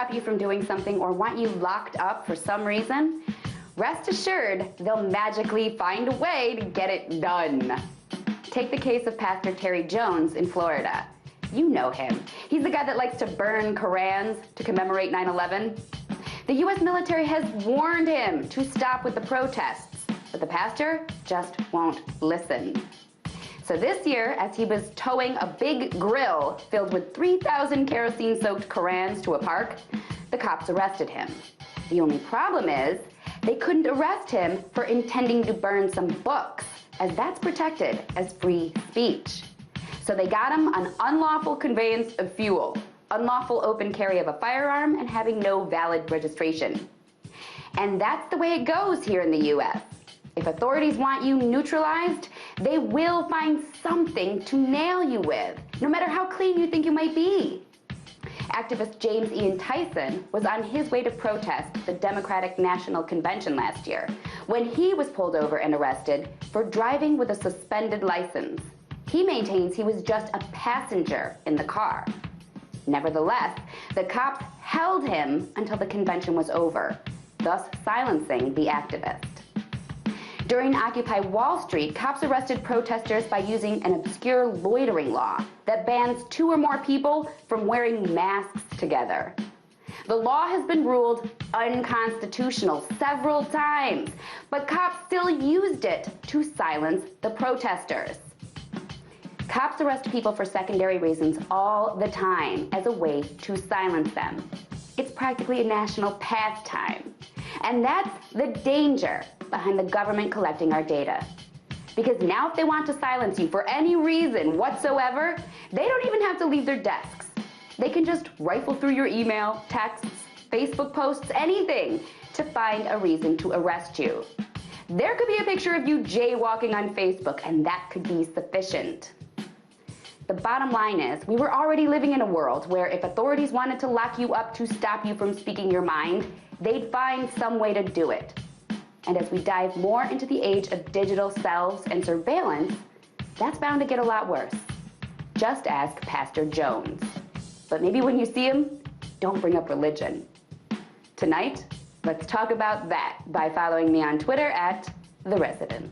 stop you from doing something or want you locked up for some reason, rest assured they'll magically find a way to get it done. Take the case of Pastor Terry Jones in Florida. You know him. He's the guy that likes to burn Korans to commemorate 9/11. The U.S. military has warned him to stop with the protests, but the pastor just won't listen. So this year, as he was towing a big grill filled with 3,000 kerosene-soaked Korans to a park, the cops arrested him. The only problem is, they couldn't arrest him for intending to burn some books, as that's protected as free speech. So they got him on unlawful conveyance of fuel, unlawful open carry of a firearm, and having no valid registration. And that's the way it goes here in the U.S. If authorities want you neutralized, they will find something to nail you with, no matter how clean you think you might be. Activist James Ian Tyson was on his way to protest the Democratic National Convention last year when he was pulled over and arrested for driving with a suspended license. He maintains he was just a passenger in the car. Nevertheless, the cops held him until the convention was over, thus silencing the activist. During Occupy Wall Street, cops arrested protesters by using an obscure loitering law that bans 2 or more people from wearing masks together. The law has been ruled unconstitutional several times, but cops still used it to silence the protesters. Cops arrest people for secondary reasons all the time as a way to silence them. It's practically a national pastime. And that's the danger behind the government collecting our data. Because now if they want to silence you for any reason whatsoever, they don't even have to leave their desks. They can just rifle through your email, texts, Facebook posts, anything to find a reason to arrest you. There could be a picture of you jaywalking on Facebook, and that could be sufficient. The bottom line is, we were already living in a world where if authorities wanted to lock you up to stop you from speaking your mind, they'd find some way to do it. And as we dive more into the age of digital cells and surveillance, that's bound to get a lot worse. Just ask Pastor Jones. But maybe when you see him, don't bring up religion. Tonight, let's talk about that by following me on Twitter @TheResident.